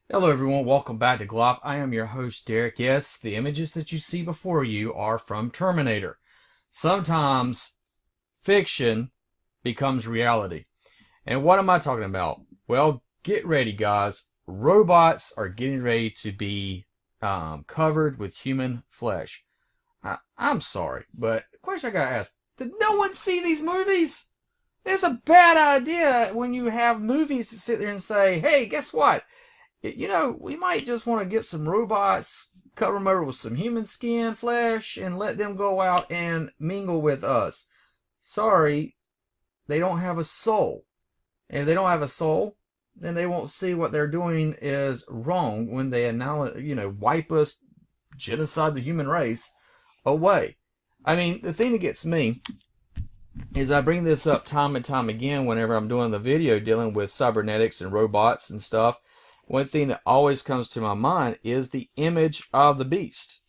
Hello everyone, welcome back to Glop. I am your host Derek. Yes, the images that you see before you are from Terminator. Sometimes fiction becomes reality. And what am I talking about? Well, get ready guys. Robots are getting ready to be covered with human flesh. I'm sorry, but the question I gotta ask, did no one see these movies? It's a bad idea when you have movies that sit there and say, hey, guess what? We might just want to get some robots, cover them over with some human skin, flesh, and let them go out and mingle with us. Sorry, they don't have a soul. And if they don't have a soul, then they won't see what they're doing is wrong when they wipe us, genocide the human race away. I mean, the thing that gets me is I bring this up time and time again whenever I'm doing the video dealing with cybernetics and robots and stuff. One thing that always comes to my mind is the image of the beast.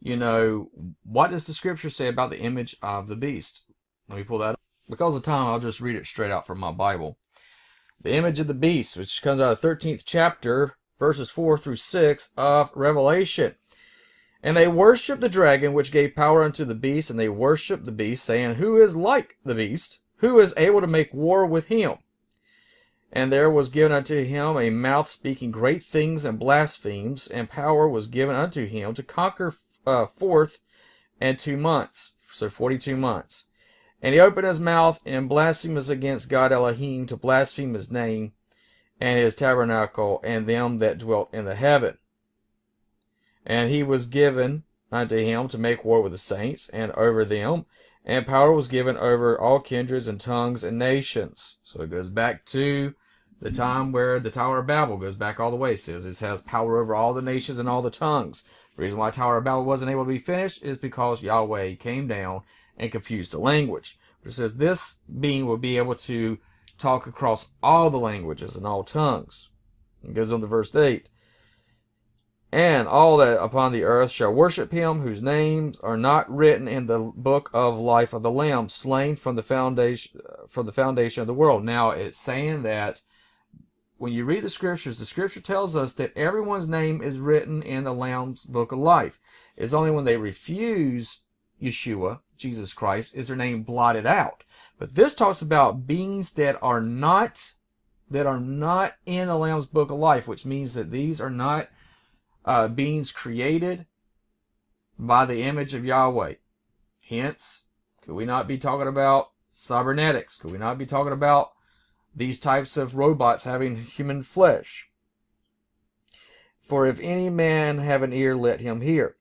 What does the scripture say about the image of the beast? Let me pull that up. Because of time, I'll just read it straight out from my Bible. The image of the beast, which comes out of the 13th chapter, verses 4 through 6 of Revelation. And they worshiped the dragon, which gave power unto the beast, and they worshiped the beast, saying, Who is like the beast? Who is able to make war with him? And there was given unto him a mouth speaking great things and blasphemies, and power was given unto him to conquer 2 months, so 42 months. And he opened his mouth in blasphemies against God Elohim, to blaspheme his name and his tabernacle and them that dwelt in the heaven. And he was given unto him to make war with the saints, and over them, and power was given over all kindreds and tongues and nations. So it goes back to the time where the Tower of Babel goes back all the way. It says it has power over all the nations and all the tongues. The reason why Tower of Babel wasn't able to be finished is because Yahweh came down and confused the language. It says this being will be able to talk across all the languages and all tongues. It goes on to verse 8. And all that upon the earth shall worship him, whose names are not written in the book of life of the Lamb, slain from the foundation of the world. Now it's saying that when you read the scripture tells us that everyone's name is written in the Lamb's book of life. It's only when they refuse Yeshua, Jesus Christ, is their name blotted out. But this talks about beings that are not in the Lamb's book of life, which means that these are not beings created by the image of Yahweh. Hence, could we not be talking about cybernetics? Could we not be talking about these types of robots having human flesh? For if any man have an ear, let him hear.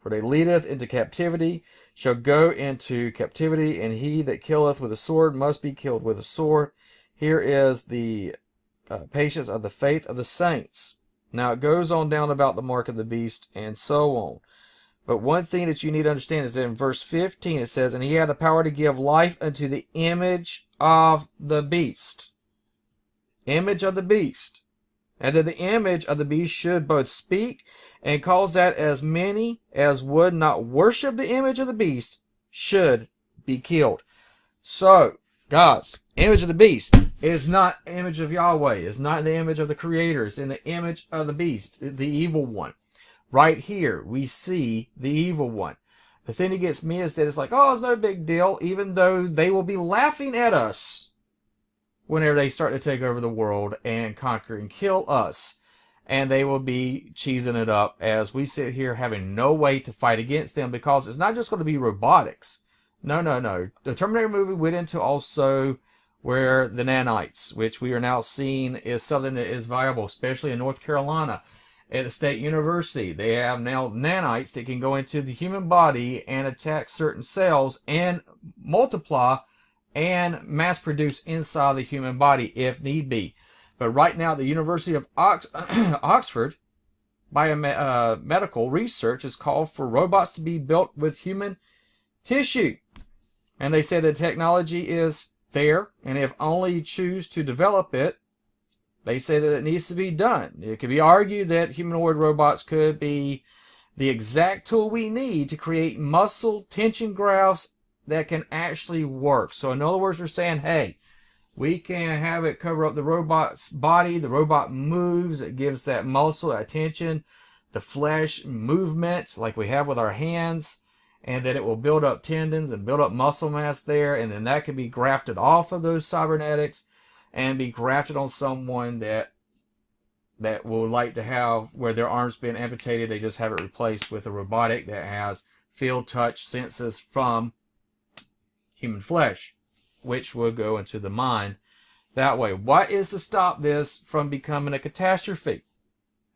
For they leadeth into captivity, shall go into captivity, and he that killeth with a sword must be killed with a sword. Here is the patience of the faith of the saints. Now it goes on down about the mark of the beast and so on. But one thing that you need to understand is that in verse 15 it says, And he had the power to give life unto the image of the beast. Image of the beast. And that the image of the beast should both speak and cause that as many as would not worship the image of the beast should be killed. So, guys, image of the beast is not image of Yahweh. It's not the image of the Creator. It's in the image of the beast, the evil one. Right here, we see the evil one. The thing that gets me is that it's like, oh, it's no big deal, even though they will be laughing at us whenever they start to take over the world and conquer and kill us. And they will be cheesing it up as we sit here having no way to fight against them, because it's not just going to be robotics. No. The Terminator movie went into also where the nanites, which we are now seeing is something that is viable, especially in North Carolina at the State University. They have now nanites that can go into the human body and attack certain cells and multiply and mass produce inside the human body if need be. But right now, the University of Oxford biomedical research has called for robots to be built with human tissue. And they say the technology is there, and if only you choose to develop it, they say that it needs to be done. It could be argued that humanoid robots could be the exact tool we need to create muscle tension graphs that can actually work. So in other words, you're saying, hey, We can have it cover up the robot's body. The robot moves. It gives that muscle, that tension, the flesh movement like we have with our hands. And then it will build up tendons and build up muscle mass there. And then that can be grafted off of those cybernetics and be grafted on someone that will like to have where their arm's been amputated. They just have it replaced with a robotic that has feel, touch, senses from human flesh, which will go into the mind that way. What is to stop this from becoming a catastrophe?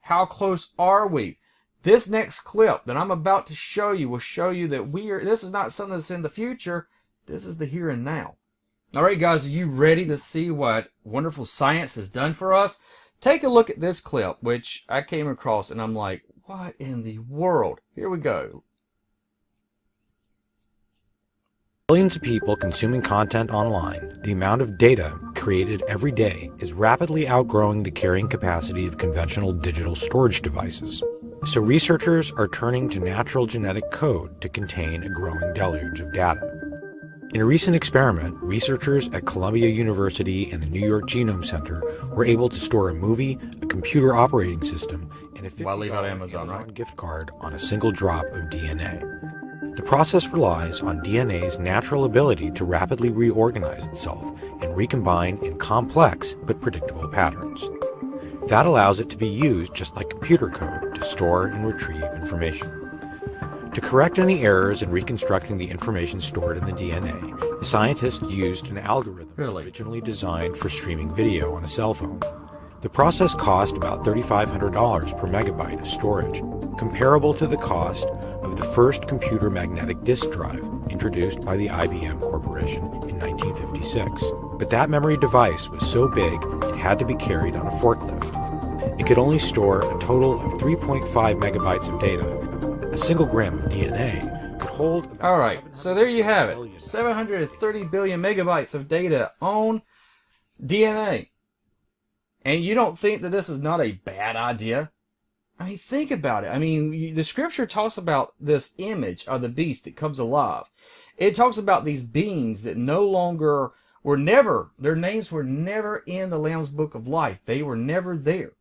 How close are we? This next clip that I'm about to show you will show you that this is not something that's in the future. This is the here and now. All right, guys, are you ready to see what wonderful science has done for us? Take a look at this clip, which I came across, and I'm like, what in the world? Here we go. Billions of people consuming content online, the amount of data created every day is rapidly outgrowing the carrying capacity of conventional digital storage devices. So researchers are turning to natural genetic code to contain a growing deluge of data. In a recent experiment, researchers at Columbia University and the New York Genome Center were able to store a movie, a computer operating system, and a $50 Amazon gift card on a single drop of DNA. The process relies on DNA's natural ability to rapidly reorganize itself and recombine in complex but predictable patterns. That allows it to be used just like computer code to store and retrieve information. To correct any errors in reconstructing the information stored in the DNA, the scientists used an algorithm originally designed for streaming video on a cell phone. The process cost about $3,500 per megabyte of storage, comparable to the cost of the first computer magnetic disk drive introduced by the IBM Corporation in 1956. But that memory device was so big it had to be carried on a forklift. It could only store a total of 3.5 megabytes of data. A single gram of DNA could hold about... All right, so there you have it. 730 billion megabytes of data on DNA. And you don't think that this is not a bad idea? I mean, think about it. I mean, the scripture talks about this image of the beast that comes alive. It talks about these beings that no longer their names were never in the Lamb's Book of Life. They were never there.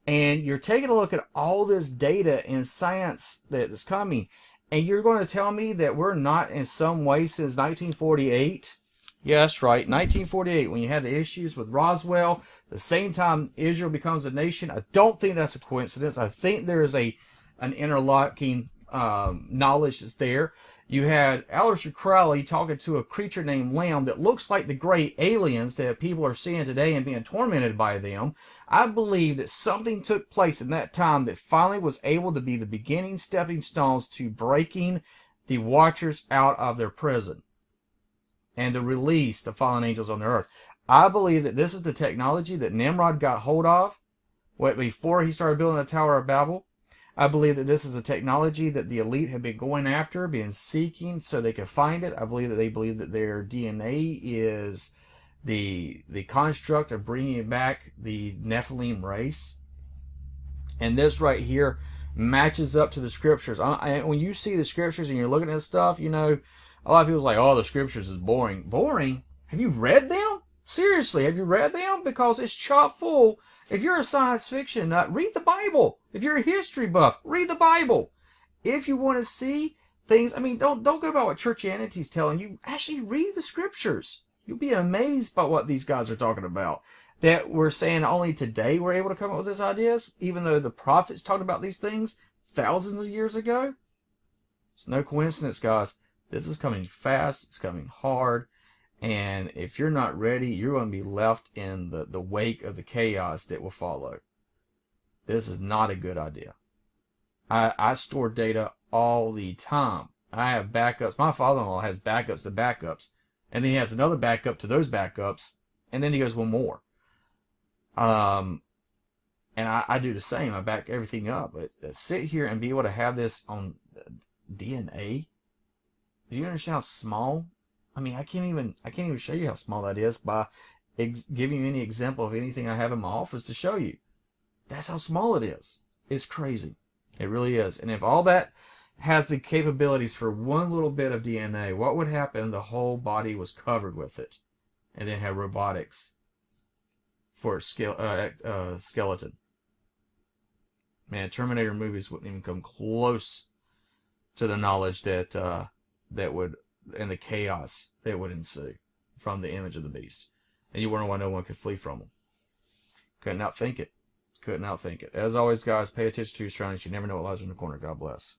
And you're taking a look at all this data and science that is coming, and you're going to tell me that we're not in some way since 1948? Yeah, that's right, 1948, when you had the issues with Roswell, the same time Israel becomes a nation. I don't think that's a coincidence. I think there is an interlocking knowledge that's there. You had Aleister Crowley talking to a creature named Lamb that looks like the great aliens that people are seeing today and being tormented by them. I believe that something took place in that time that finally was able to be the beginning stepping stones to breaking the Watchers out of their prison and to release the fallen angels on the earth. I believe that this is the technology that Nimrod got hold of before he started building the Tower of Babel. I believe that this is a technology that the elite have been going after, been seeking so they could find it. I believe that they believe that their DNA is the construct of bringing back the Nephilim race. And this right here matches up to the scriptures. When you see the scriptures and you're looking at stuff, you know, a lot of people's like, oh, the scriptures is boring. Boring? Have you read them? Seriously, have you read them? Because it's chock full. If you're a science fiction nut, read the Bible. If you're a history buff, read the Bible. If you want to see things, I mean, don't go by what churchianity's telling you. Actually read the scriptures. You'll be amazed by what these guys are talking about. That we're saying only today we're able to come up with these ideas, even though the prophets talked about these things thousands of years ago. It's no coincidence, guys. This is coming fast. It's coming hard. And if you're not ready, you're going to be left in the wake of the chaos that will follow. This is not a good idea. I store data all the time. I have backups. My father-in-law has backups to backups. And then he has another backup to those backups. And then he goes one more. And I do the same. I back everything up. But sit here and be able to have this on DNA. Do you understand how small? I mean, I can't even show you how small that is by giving you any example of anything I have in my office to show you. That's how small it is. It's crazy. It really is. And if all that has the capabilities for one little bit of DNA, what would happen if the whole body was covered with it? and then have robotics for skeleton. Man, Terminator movies wouldn't even come close to the knowledge that that would, and the chaos that would ensue from the image of the beast. And you wonder why no one could flee from him. Couldn't outthink it. Couldn't outthink it. As always, guys, pay attention to your surroundings. You never know what lies in the corner. God bless.